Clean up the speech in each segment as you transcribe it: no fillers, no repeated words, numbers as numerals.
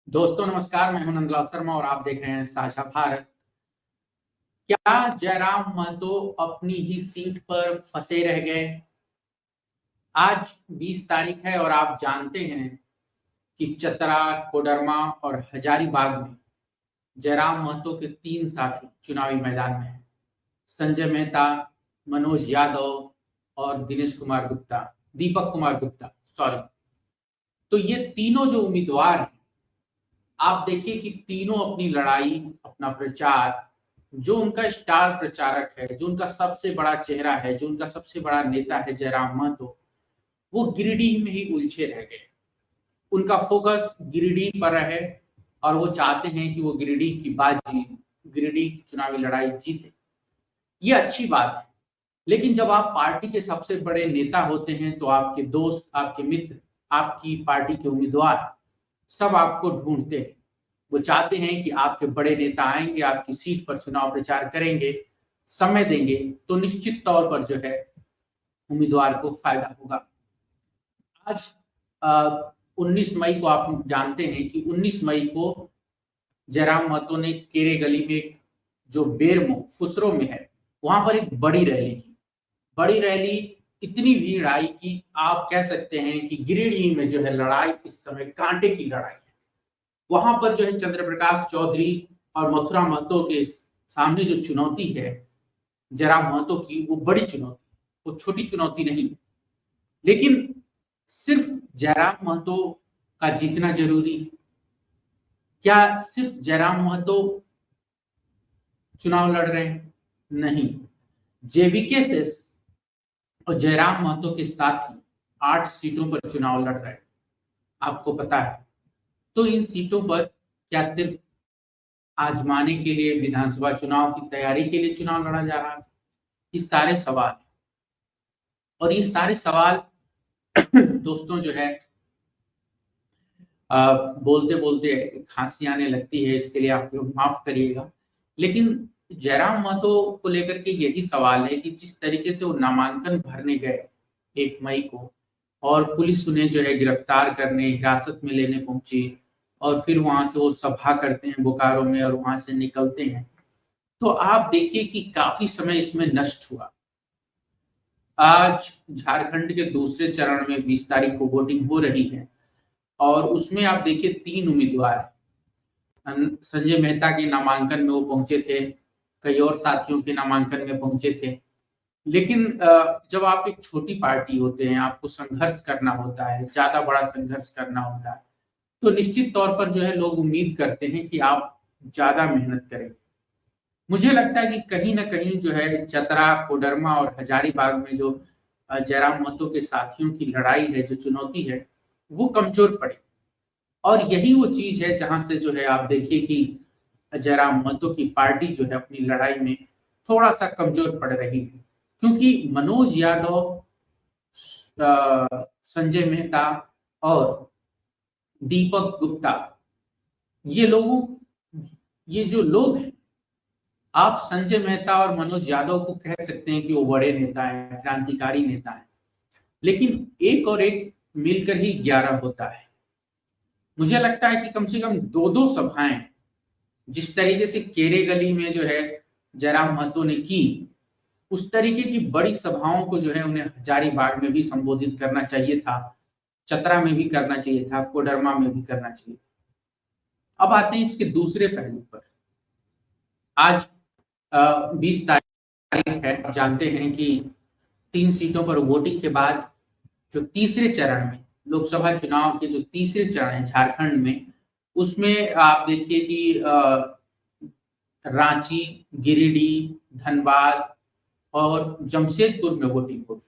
दोस्तों नमस्कार, मैं हूं नंदलाल शर्मा और आप देख रहे हैं साझा भारत। क्या जयराम महतो अपनी ही सीट पर फंसे रह गए? आज 20 तारीख है और आप जानते हैं कि चतरा, कोडरमा और हजारीबाग में जयराम महतो के 3 साथी चुनावी मैदान में हैं। संजय मेहता, मनोज यादव और दीपक कुमार गुप्ता सॉरी। तो ये तीनों जो उम्मीदवार हैं, आप देखिए कि तीनों अपनी लड़ाई, अपना प्रचार, जो उनका स्टार प्रचारक है, जो उनका सबसे बड़ा चेहरा है, जो उनका सबसे बड़ा नेता है जयराम महतो, वो गिरिडीह में ही उलझे रह गए। उनका फोकस गिरिडीह पर है और वो चाहते हैं कि वो गिरिडीह की बाजी, गिरिडीह की चुनावी लड़ाई जीते। ये अच्छी बात है, लेकिन जब आप पार्टी के सबसे बड़े नेता होते हैं तो आपके दोस्त, आपके मित्र, आपकी पार्टी के उम्मीदवार सब आपको ढूंढते हैं। वो चाहते हैं कि आपके बड़े नेता आएंगे, आपकी सीट पर चुनाव प्रचार करेंगे, समय देंगे, तो निश्चित तौर पर जो है उम्मीदवार को फायदा होगा। आज 19 मई को आप जानते हैं कि 19 मई को जयराम महतो ने केरे गली में, जो बेरमो फुसरो में है, वहां पर एक बड़ी रैली की। बड़ी रैली, इतनी भीड़ आई कि आप कह सकते हैं कि गिरिडीह में जो है लड़ाई इस समय कांटे की लड़ाई है। वहां पर जो है चंद्र प्रकाश चौधरी और मथुरा महतो के सामने जो चुनौती है जयराम महतो की, वो बड़ी चुनौती, वो छोटी चुनौती नहीं। लेकिन सिर्फ जयराम महतो का जीतना जरूरी? क्या सिर्फ जयराम महतो चुनाव लड़ रहे हैं? नहीं, जेवीके सेस और जयराम महतो के साथ ही 8 सीटों पर चुनाव लड़ रहे हैं, आपको पता है। तो इन सीटों पर क्या सिर्फ आजमाने के लिए, विधानसभा चुनाव की तैयारी के लिए चुनाव लड़ा जा रहा है? ये सारे सवाल, और ये सारे सवाल दोस्तों जो है बोलते बोलते खांसी आने लगती है, इसके लिए आप लोग माफ करिएगा। लेकिन जयराम महतो को लेकर के यही सवाल है कि जिस तरीके से वो नामांकन भरने गए 1 मई को, और पुलिस उन्हें जो है गिरफ्तार करने, हिरासत में लेने पहुंची, और फिर वहां से वो सभा करते हैं बोकारो में और वहां से निकलते हैं, तो आप देखिए कि काफी समय इसमें नष्ट हुआ। आज झारखंड के दूसरे चरण में 20 तारीख को वोटिंग हो रही है और उसमें आप देखिए 3 उम्मीदवार, संजय मेहता के नामांकन में वो पहुंचे थे, कई और साथियों के नामांकन में पहुंचे थे। लेकिन जब आप एक छोटी पार्टी होते हैं, आपको संघर्ष करना होता है, ज्यादा बड़ा संघर्ष करना होता है, तो निश्चित तौर पर जो है लोग उम्मीद करते हैं कि आप ज्यादा मेहनत करें। मुझे लगता है कि कहीं ना कहीं जो है चतरा, कोडरमा और हजारीबाग में जो जयराम महतो के साथियों की लड़ाई है, जो चुनौती है, वो कमजोर पड़े। और यही वो चीज है जहां से जो है आप देखिए कि जयराम महतो की पार्टी जो है अपनी लड़ाई में थोड़ा सा कमजोर पड़ रही है, क्योंकि मनोज यादव, संजय मेहता और दीपक गुप्ता, ये लोगों ये जो लोग हैं, आप संजय मेहता और मनोज यादव को कह सकते हैं कि वो बड़े नेता हैं, क्रांतिकारी नेता हैं, लेकिन एक और एक मिलकर ही 11 होता है। मुझे लगता है कि कम से कम 2-2 सभाएं, जिस तरीके से केरे गली में जो है जयराम महतो ने की, उस तरीके की बड़ी सभाओं को जो है उन्हें हजारीबाग में भी संबोधित करना चाहिए था, चतरा में भी करना चाहिए था, कोडरमा में भी करना चाहिए था। अब आते हैं इसके दूसरे पहलू पर। आज 20 तारीख है, आप जानते हैं कि 3 सीटों पर वोटिंग के बाद जो तीसरे चरण में, लोकसभा चुनाव के जो तीसरे चरण है झारखंड में, उसमें आप देखिए कि रांची, गिरिडीह, धनबाद और जमशेदपुर में वोटिंग होगी।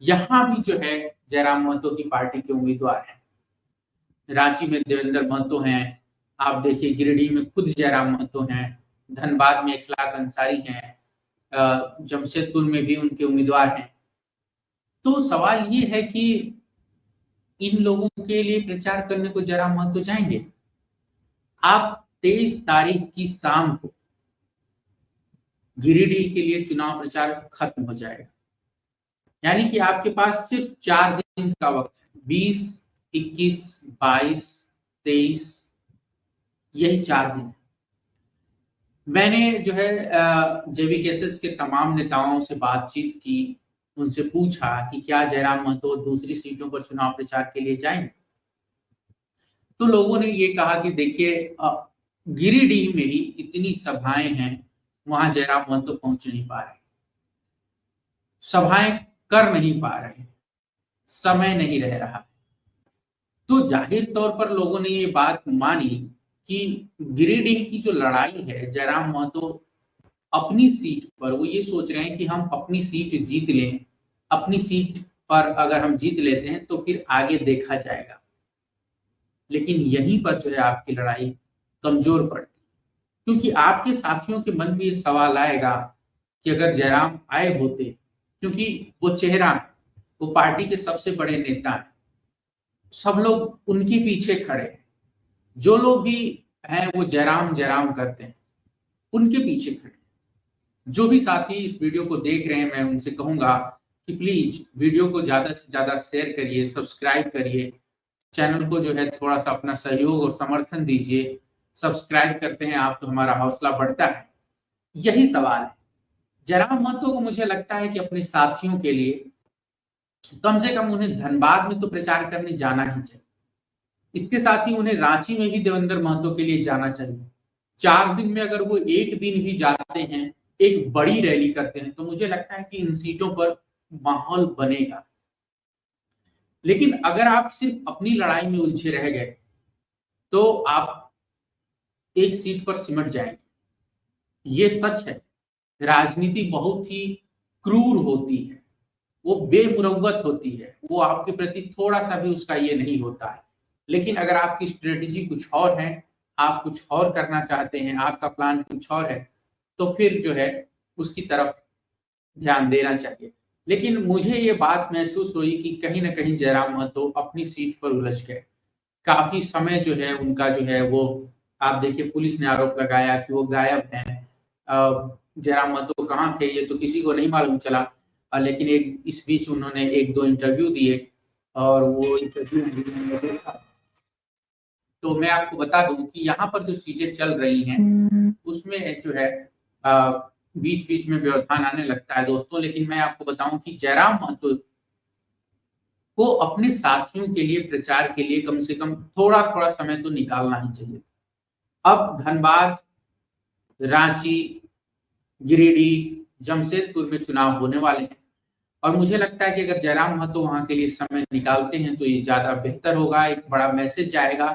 यहां भी जो है जयराम महतो की पार्टी के उम्मीदवार हैं। रांची में देवेंद्र महतो हैं, आप देखिए गिरिडीह में खुद जयराम महतो हैं, धनबाद में इखलाक अंसारी हैं, जमशेदपुर में भी उनके उम्मीदवार हैं। तो सवाल ये है कि इन लोगों के लिए प्रचार करने को जयराम महतो जाएंगे? आप 23 तारीख की शाम को गिरिडीह के लिए चुनाव प्रचार खत्म हो जाएगा, यानी कि आपके पास सिर्फ 4 दिन का वक्त है। 20, 21, 22, 23, यही 4 दिन। मैंने जो है जेवीकेएसएस के तमाम नेताओं से बातचीत की, उनसे पूछा कि क्या जयराम महतो दूसरी सीटों पर चुनाव प्रचार के लिए जाएंगे। तो लोगों ने ये कहा कि देखिए गिरिडीह में ही इतनी सभाएं हैं, वहां जयराम महतो पहुंच नहीं पा रहे, सभाएं कर नहीं पा रहे, समय नहीं रह रहा। तो जाहिर तौर पर लोगों ने ये बात मानी कि गिरिडीह की जो लड़ाई है, जयराम महतो अपनी सीट पर वो ये सोच रहे हैं कि हम अपनी सीट जीत लें, अपनी सीट पर अगर हम जीत लेते हैं तो फिर आगे देखा जाएगा। लेकिन यहीं पर जो है आपकी लड़ाई कमजोर पड़ती, क्योंकि आपके साथियों के मन में ये सवाल आएगा कि अगर जयराम आए होते, क्योंकि वो चेहरा है, वो पार्टी के सबसे बड़े नेता हैं, सब लोग उनके पीछे खड़े हैं, जो लोग भी हैं वो जयराम जयराम करते हैं, उनके पीछे खड़े। जो भी साथी इस वीडियो को देख रहे हैं, मैं उनसे कहूंगा कि प्लीज वीडियो को ज्यादा से ज्यादा शेयर करिए, सब्सक्राइब करिए, चैनल को जो है थोड़ा सा अपना सहयोग और समर्थन दीजिए। सब्सक्राइब करते हैं आप तो हमारा हौसला बढ़ता है। यही सवाल है। जयराम महतो को मुझे लगता है कि अपने साथियों के लिए कम से कम उन्हें धनबाद में तो प्रचार करने जाना ही चाहिए। इसके साथ ही उन्हें रांची में भी देवेंद्र महतो के लिए जाना चाहिए। 4 दिन में अगर वो एक दिन भी जाते हैं, एक बड़ी रैली करते हैं, तो मुझे लगता है कि इन सीटों पर माहौल बनेगा। लेकिन अगर आप सिर्फ अपनी लड़ाई में उलझे रह गए तो आप एक सीट पर सिमट जाएंगे। ये सच है। राजनीति बहुत ही क्रूर होती है, वो बेमुरव्वत होती है, वो आपके प्रति थोड़ा सा भी उसका ये नहीं होता है। लेकिन अगर आपकी स्ट्रेटेजी कुछ और है, आप कुछ और करना चाहते हैं, आपका प्लान कुछ और है, तो फिर जो है उसकी तरफ ध्यान देना चाहिए। लेकिन मुझे ये बात महसूस हुई कि कहीं ना कहीं जयराम महतो अपनी सीट पर उलझ गए। काफी समय जो है उनका जो है वो, आप देखिए पुलिस ने आरोप लगाया कि वो गायब हैं। जयराम महतो कहाँ थे ये तो किसी को नहीं मालूम चला। लेकिन एक इस बीच उन्होंने 1-2 इंटरव्यू दिए और वो इंटरव्यू तो मैं आपको बता दूं कि यहाँ पर जो चीजें चल रही हैं उसमें जो है बीच बीच में व्यवधान आने लगता है दोस्तों। लेकिन मैं आपको बताऊं कि जयराम महतो को अपने साथियों के लिए प्रचार के लिए कम से कम थोड़ा थोड़ा समय तो निकालना ही चाहिए। अब धनबाद, रांची, गिरिडीह, जमशेदपुर में चुनाव होने वाले हैं और मुझे लगता है कि अगर जयराम महतो वहां के लिए समय निकालते हैं तो ये ज्यादा बेहतर होगा, एक बड़ा मैसेज जाएगा।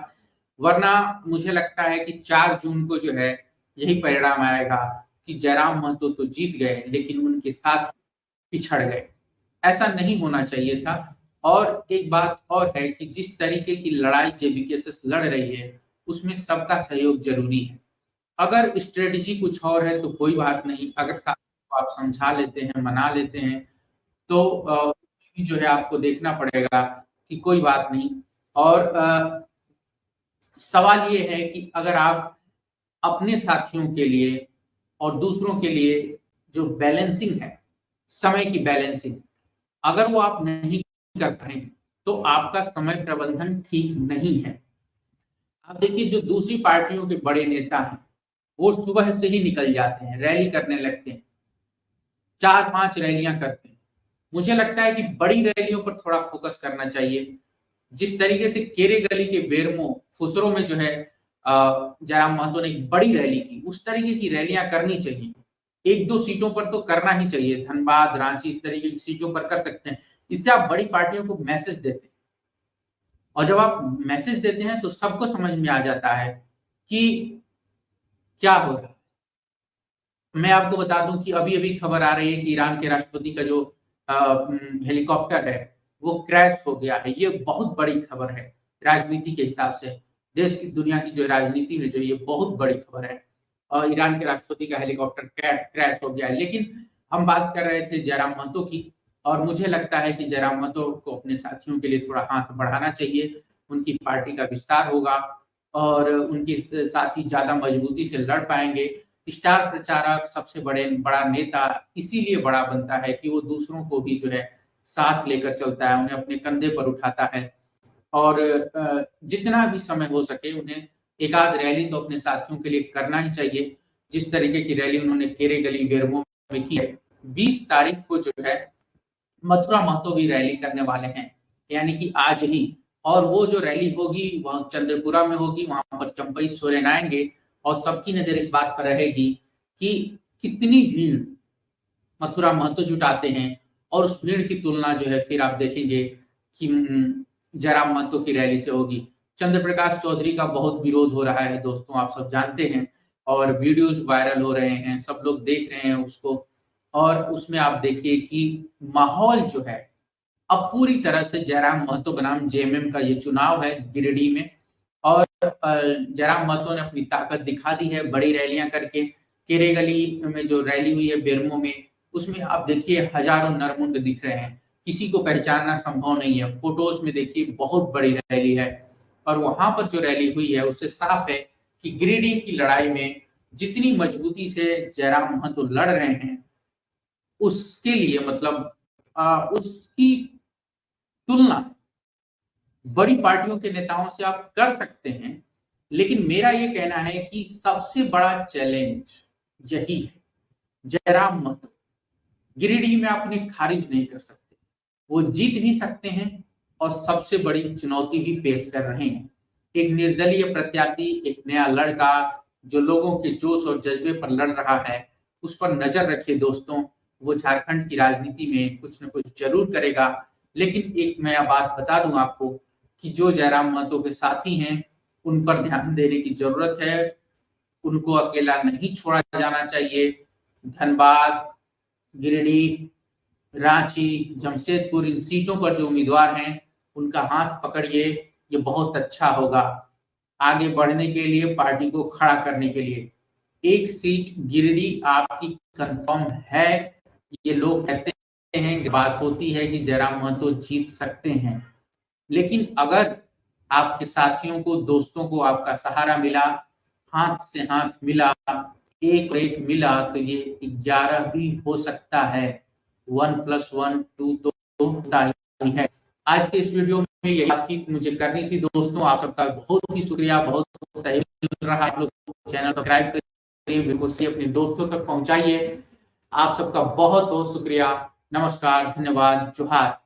वरना मुझे लगता है कि 4 जून को जो है यही परिणाम आएगा कि जयराम महतो तो जीत गए लेकिन उनके साथ पिछड़ गए। ऐसा नहीं होना चाहिए था। और एक बात और है कि जिस तरीके की लड़ाई जेवीकेएसएस लड़ रही है उसमें सबका सहयोग जरूरी है। अगर स्ट्रेटेजी कुछ और है तो कोई बात नहीं, अगर साथ को आप समझा लेते हैं, मना लेते हैं तो जो है आपको देखना पड़ेगा कि कोई बात नहीं। और सवाल ये है कि अगर आप अपने साथियों के लिए और दूसरों के लिए जो बैलेंसिंग है, समय की बैलेंसिंग, अगर वो आप नहीं कर रहे हैं तो आपका समय प्रबंधन ठीक नहीं है। आप देखिए जो दूसरी पार्टियों के बड़े नेता हैं वो सुबह से ही निकल जाते हैं, रैली करने लगते हैं, 4-5 रैलियां करते हैं। मुझे लगता है कि बड़ी रैलियों पर थोड़ा फोकस करना चाहिए। जिस तरीके से केरे गली के बेरमो फुसरो में जो है जयराम महतो ने एक बड़ी रैली की, उस तरीके की रैलियां करनी चाहिए। 1-2 सीटों पर तो करना ही चाहिए, धनबाद, रांची, इस तरीके की सीटों पर कर सकते हैं। इससे आप बड़ी पार्टियों को मैसेज देते हैं और जब आप मैसेज देते हैं तो सबको समझ में आ जाता है कि क्या हो रहा है। मैं आपको बता दूं कि अभी अभी खबर आ रही है कि ईरान के राष्ट्रपति का जो हेलीकॉप्टर है वो क्रैश हो गया है। ये बहुत बड़ी खबर है राजनीति के हिसाब से, देश की दुनिया की जो राजनीति में जो ये बहुत बड़ी खबर है। और ईरान के राष्ट्रपति का हेलीकॉप्टर क्रैश हो गया है। लेकिन हम बात कर रहे थे जयराम महतो की, और मुझे लगता है कि जयराम महतो को अपने साथियों के लिए थोड़ा हाथ बढ़ाना चाहिए। उनकी पार्टी का विस्तार होगा और उनके साथी ज्यादा मजबूती से लड़ पाएंगे। स्टार प्रचारक, सबसे बड़ा नेता इसीलिए बड़ा बनता है कि वो दूसरों को भी जो है साथ लेकर चलता है, उन्हें अपने कंधे पर उठाता है और जितना भी समय हो सके उन्हें एक आध रैली तो अपने साथियों के लिए करना ही चाहिए। जिस तरीके की रैली उन्होंने केरेगली बेरमो में की है, 20 तारीख को जो है मथुरा महतो भी रैली करने वाले हैं, यानी कि आज ही। और वो जो रैली होगी वह चंद्रपुरा में होगी, वहां पर चंपई सोरेन आएंगे और सबकी नजर इस बात पर रहेगी कि कितनी भीड़ मथुरा महतो जुटाते हैं। और उस भीड़ की तुलना जो है फिर आप देखेंगे कि जयराम महतो की रैली से होगी। चंद्र प्रकाश चौधरी का बहुत विरोध हो रहा है दोस्तों, आप सब जानते हैं, और वीडियोस वायरल हो रहे हैं, सब लोग देख रहे हैं उसको। और उसमें आप देखिए कि माहौल जो है अब पूरी तरह से जयराम महतो बनाम जेएमएम का ये चुनाव है गिरिडीह में। और जयराम महतो ने अपनी ताकत दिखा दी है बड़ी रैलियां करके। केरेगली में जो रैली हुई है बेरमो में, उसमें आप देखिए हजारों नरमुंड दिख रहे हैं, किसी को पहचानना संभव नहीं है। फोटोज में देखिए बहुत बड़ी रैली है। और वहां पर जो रैली हुई है उससे साफ है कि गिरिडीह की लड़ाई में जितनी मजबूती से जयराम महतो लड़ रहे हैं, उसके लिए मतलब उसकी तुलना बड़ी पार्टियों के नेताओं से आप कर सकते हैं। लेकिन मेरा ये कहना है कि सबसे बड़ा चैलेंज यही है, जयराम महतो गिरिडीह में आप उन्हें खारिज नहीं कर सकते, वो जीत भी सकते हैं और सबसे बड़ी चुनौती भी पेश कर रहे हैं। एक निर्दलीय प्रत्याशी, एक नया लड़का जो लोगों के जोश और जज्बे पर लड़ रहा है, उस पर नजर रखिए दोस्तों। वो झारखंड की राजनीति में कुछ न कुछ जरूर करेगा। लेकिन एक मैं बात बता दूं आपको कि जो जयराम महतो के साथी हैं उन पर ध्यान देने की जरूरत है, उनको अकेला नहीं छोड़ा जाना चाहिए। धनबाद, गिरिडीह, रांची, जमशेदपुर, इन सीटों पर जो उम्मीदवार हैं उनका हाथ पकड़िए, ये बहुत अच्छा होगा आगे बढ़ने के लिए, पार्टी को खड़ा करने के लिए। एक सीट गिरिडीह आपकी कंफर्म है, ये लोग कहते हैं, बात होती है कि जयराम महतो जीत सकते हैं। लेकिन अगर आपके साथियों को, दोस्तों को आपका सहारा मिला, हाथ से हाथ मिला, एक और एक मिला, तो ये 11 भी हो सकता है। 1+1 2 तो होता ही है। आज के इस वीडियो में यही बातचीत मुझे करनी थी दोस्तों। आप सबका बहुत ही शुक्रिया, बहुत सही रहा। आप लोग चैनल सब्सक्राइब करिए, वीडियो को अपने दोस्तों तक पहुंचाइए। आप सबका बहुत बहुत शुक्रिया। नमस्कार, धन्यवाद, जोहार।